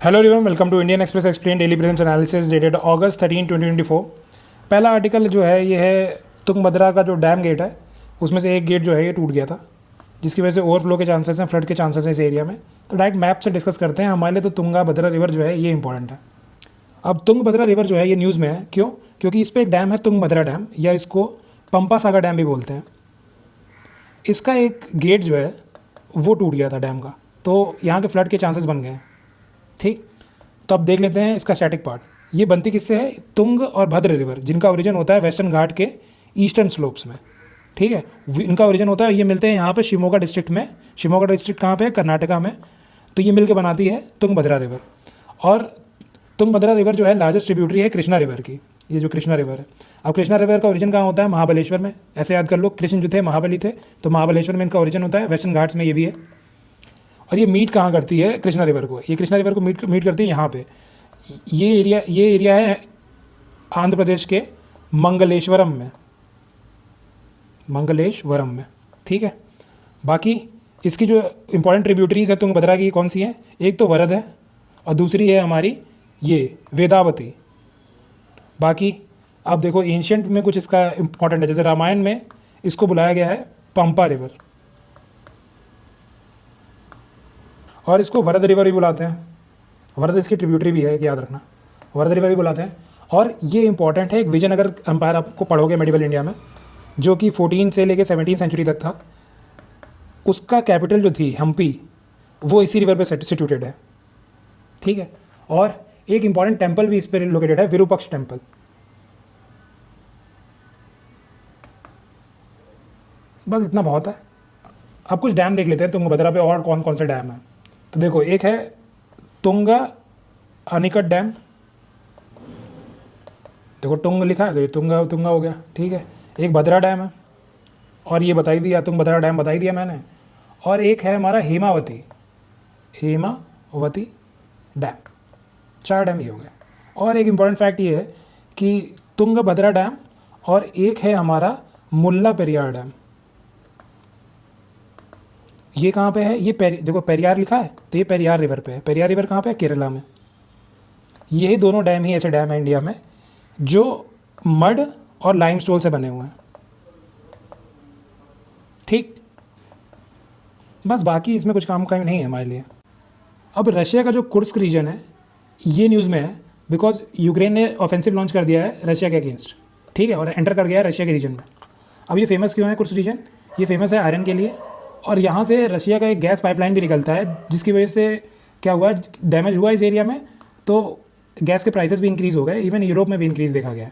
Hello everyone, welcome to Indian Express explain daily prelims analysis dated August 13 2024। पहला article जो है ये है तुंगभद्रा का जो डैम गेट है उसमें से एक गेट जो है ये टूट गया था, जिसकी वजह से ओवरफ्लो के चांसेस हैं, फ्लड के चांसेस हैं इस एरिया में। तो डायरेक्ट मैप से डिस्कस करते हैं। हमारे लिए तो तुंगभद्रा रिवर जो है ये इंपॉर्टेंट है। अब तुंगभद्रा रिवर जो है ये न्यूज़ में है, क्यों? क्योंकि इस पर एक डैम है तुंगभद्रा डैम, या इसको पंपा सागर डैम भी बोलते हैं। इसका एक गेट जो है वो टूट गया था डैम का, तो यहाँ के फ्लड के चांसेस बन गए हैं। ठीक, तो अब देख लेते हैं इसका स्टैटिक पार्ट। ये बनती किससे है? तुंग और भद्र रिवर, जिनका ओरिजिन होता है वेस्टर्न घाट के ईस्टर्न स्लोप्स में। ठीक है, इनका ओरिजिन होता है, ये मिलते हैं यहाँ पे शिमोगा डिस्ट्रिक्ट में। शिमोगा डिस्ट्रिक्ट कहाँ पे है? कर्नाटका में। तो ये मिलकर बनाती है तुंगभद्रा रिवर। और तुंगभद्रा रिवर जो है लार्जेस्ट ट्रिब्यूटरी है कृष्णा रिवर की, ये जो कृष्णा रिवर है। अब कृष्णा रिवर का ओरिजिन कहाँ होता है? महाबलेश्वर में। ऐसे याद कर लो, कृष्ण जो थे महाबली थे, तो महाबलेश्वर में इनका ओरिजिन होता है। वेस्टर्न घाट्स में ये भी है। और ये मीट कहाँ करती है कृष्णा रिवर को? ये कृष्णा रिवर को मीट करती है यहाँ पे। ये एरिया है आंध्र प्रदेश के मंगलेश्वरम में। ठीक है, बाकी इसकी जो इंपॉर्टेंट ट्रिब्यूटरीज है तुंगभद्रा की कौन सी है? एक तो वरद है और दूसरी है हमारी ये वेदावती। बाकी आप देखो एंशियंट में कुछ इसका इंपॉर्टेंट है, जैसे रामायण में इसको बुलाया गया है पंपा रिवर, और इसको वरद रिवर भी बुलाते हैं। वरद इसकी ट्रिब्यूटरी भी है, एक याद रखना, वरद रिवर भी बुलाते हैं। और ये इंपॉर्टेंट है, एक विजयनगर एम्पायर आपको पढ़ोगे मेडिवल इंडिया में, जो कि 14 से लेके 17 सेंचुरी तक था। उसका कैपिटल जो थी हम्पी, वो इसी रिवर पे सिचुएटेड है। ठीक है, और एक इंपॉर्टेंट टेम्पल भी इस पर लोकेटेड है, विरूपक्ष टेम्पल। बस इतना बहुत है। अब कुछ डैम देख लेते हैं तुंगभद्रा पे, और कौन कौन से डैम है। तो देखो, एक है तुंगा अनिकट डैम। देखो टुंग लिखा है तो ये तुंगा तुंगा हो गया। ठीक है, एक भद्रा डैम है, और ये बताई दिया, तुंगभद्रा डैम बताई दिया मैंने। और एक है हमारा हेमावती डैम। 4 डैम ये हो गए। और एक इम्पॉर्टेंट फैक्ट ये है कि तुंगभद्रा डैम और एक है हमारा मुल्ला पेरियार डैम। ये कहाँ पे है? ये देखो पेरियार लिखा है, तो ये पेरियार रिवर पे है। पेरियार रिवर कहाँ पे है? केरला में। ये दोनों डैम ही ऐसे डैम है इंडिया में जो मड और लाइमस्टोन से बने हुए हैं। ठीक, बस बाकी इसमें कुछ काम का नहीं है हमारे लिए। अब रशिया का जो कुर्स्क रीजन है ये न्यूज़ में है, बिकॉज यूक्रेन ने ऑफेंसिव लॉन्च कर दिया है रशिया के अगेंस्ट। ठीक है, और एंटर कर गया है रशिया के रीजन में। अब ये फेमस क्यों है कुर्स्क रीजन? ये फेमस है आयरन के लिए, और यहाँ से रशिया का एक गैस पाइपलाइन भी निकलता है, जिसकी वजह से क्या हुआ, डैमेज हुआ इस एरिया में, तो गैस के प्राइसेस भी इंक्रीज़ हो गए। इवन यूरोप में भी इंक्रीज़ देखा गया है।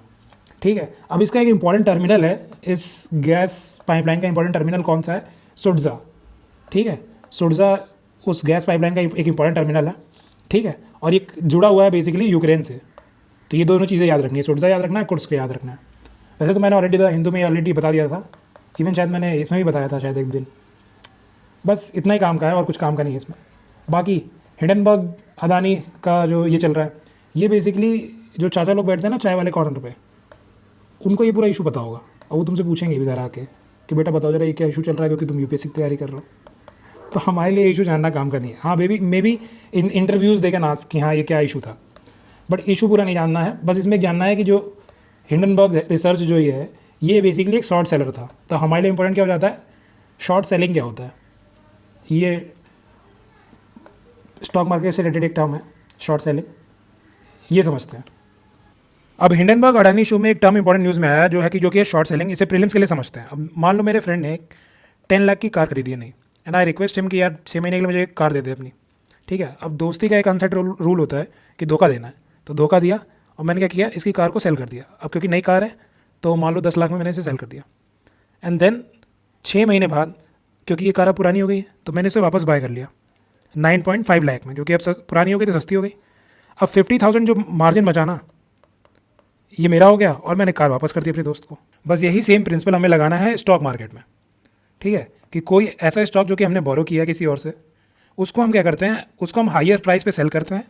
ठीक है, अब इसका एक इंपॉर्टेंट टर्मिनल है, इस गैस पाइपलाइन का इंपॉर्टेंट टर्मिनल कौन सा है? सुडजा। ठीक है, सुडजा उस गैस पाइपलाइन का एक इंपॉर्टेंट टर्मिनल है। ठीक है, और ये जुड़ा हुआ है बेसिकली यूक्रेन से। तो ये दोनों चीज़ें याद रखनी है, सुडजा याद रखना है, कुर्स्क याद रखना है। वैसे तो मैंने ऑलरेडी हिंदू में ऑलरेडी बता दिया था, इवन शायद मैंने इसमें भी बताया था शायद एक दिन। बस इतना ही काम का है, और कुछ काम का नहीं है इसमें। बाकी हिंडनबर्ग अदानी का जो ये चल रहा है, ये बेसिकली जो चाचा लोग बैठते हैं ना चाय वाले कॉर्नर पे, उनको ये पूरा इशू पता होगा, और वो तुमसे पूछेंगे भी घर आके कि बेटा बताओ जरा ये क्या इशू चल रहा है, क्योंकि तुम यूपीएससी की तैयारी कर रहे हो। तो हमारे लिए इशू जानना काम का नहीं है। हाँ मे बी इंटरव्यूज़ देकर ना कि हाँ ये क्या इशू था, बट इशू पूरा नहीं जानना है। बस इसमें जानना है कि जो हिंडनबर्ग रिसर्च जो ये है, ये बेसिकली एक शॉर्ट सेलर था। तो हमारे लिए इंपॉर्टेंट क्या हो जाता है? शॉर्ट सेलिंग क्या होता है? ये स्टॉक मार्केट से रिलेटेड एक टर्म है, शॉर्ट सेलिंग, ये समझते हैं। अब हिंडनबर्ग अडानी शो में एक टर्म इंपॉर्टेंट न्यूज़ में आया, जो है शॉर्ट सेलिंग। इसे प्रीलिम्स के लिए समझते हैं। अब मान लो मेरे फ्रेंड ने 10 लाख की कार खरीदी है नहीं, एंड आई रिक्वेस्ट हिम कि यार 6 महीने के लिए मुझे एक कार दे दे अपनी। ठीक है, अब दोस्ती का एक अनसेट रूल होता है कि धोखा देना है, तो धोखा दिया, और मैंने क्या किया, इसकी कार को सेल कर दिया। अब क्योंकि नई कार है तो मान लो 10 लाख में मैंने इसे सेल कर दिया। एंड देन 6 महीने बाद, क्योंकि ये कार अब पुरानी हो गई है, तो मैंने इसे वापस बाय कर लिया 9.5 लाख में, क्योंकि अब पुरानी हो गई तो सस्ती हो गई। अब 50,000 जो मार्जिन बचाना, ये मेरा हो गया, और मैंने कार वापस कर दी अपने दोस्त को। बस यही सेम प्रिंसिपल हमें लगाना है स्टॉक मार्केट में। ठीक है, कि कोई ऐसा स्टॉक जो कि हमने बोरो किया किसी और से, उसको हम क्या करते हैं, उसको हम हाईयर प्राइस पे सेल करते हैं,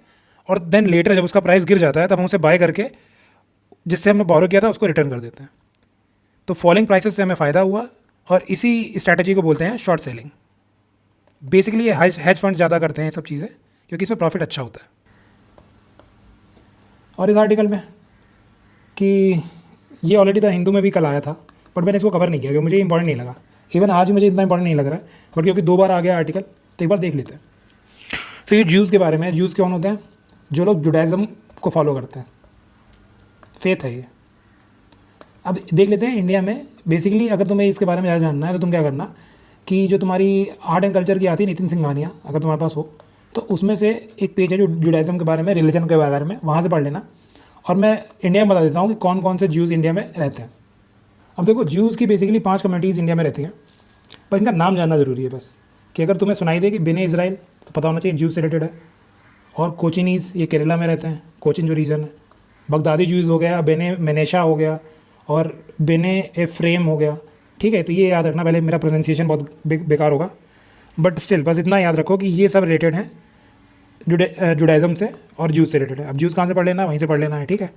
और देन लेटर जब उसका प्राइस गिर जाता है तब हम उसे बाय करके जिससे हमने बोरो किया था उसको रिटर्न कर देते हैं। तो फॉलिंग प्राइसेस से हमें फ़ायदा हुआ, और इसी स्ट्रैटेजी को बोलते हैं शॉर्ट सेलिंग। बेसिकली ये हेज फंड ज़्यादा करते हैं ये सब चीज़ें, क्योंकि इसमें प्रॉफिट अच्छा होता है। और इस आर्टिकल में कि ये ऑलरेडी था हिंदू में भी कल आया था, बट मैंने इसको कवर नहीं किया क्योंकि मुझे इंपॉर्टेंट नहीं लगा। इवन आज मुझे इतना इंपॉर्टेंट नहीं लग रहा है, बट क्योंकि 2 बार आ गया आर्टिकल तो एक बार देख लेते हैं। तो ये ज्यूज़ के बारे में, ज्यूज़ कौन होते हैं? जो लोग जुडाइज़म को फॉलो करते हैं, फेथ है ये। अब देख लेते हैं इंडिया में बेसिकली, अगर तुम्हें इसके बारे में ज़्यादा जानना है तो तुम क्या करना कि जो तुम्हारी आर्ट एंड कल्चर की आती है नितिन सिंघानिया, अगर तुम्हारे पास हो तो उसमें से एक पेज है जो जुडाइज़म के बारे में, रिलीजन के बारे में, वहाँ से पढ़ लेना। और मैं इंडिया में बता देता हूँ कि कौन कौन से ज्यूज़ इंडिया में रहते हैं। अब देखो, ज्यूज़ की बेसिकली 5 कम्युनिटीज़ इंडिया में रहती हैं, पर इनका नाम जानना ज़रूरी है बस। कि अगर तुम्हें सुनाई दे कि बेने इज़राइल, तो पता होना चाहिए ज्यूज़ से रिलेटेड है। और कोचिनीज़, ये केरला में रहते हैं, कोचिन जो रीजन है। बगदादी ज्यूज़ हो गया, बेने मेनेशा हो गया, और बेने एफ्रेम हो गया। ठीक है, तो ये याद रखना। पहले मेरा प्रोनाउंसिएशन बहुत बेकार होगा, बट स्टिल बस इतना याद रखो कि ये सब रिलेटेड हैं जुडाइज़म से और ज्यूज़ से रिलेटेड है। अब ज्यूज़ कहाँ से पढ़ लेना है, वहीं से पढ़ लेना है। ठीक है।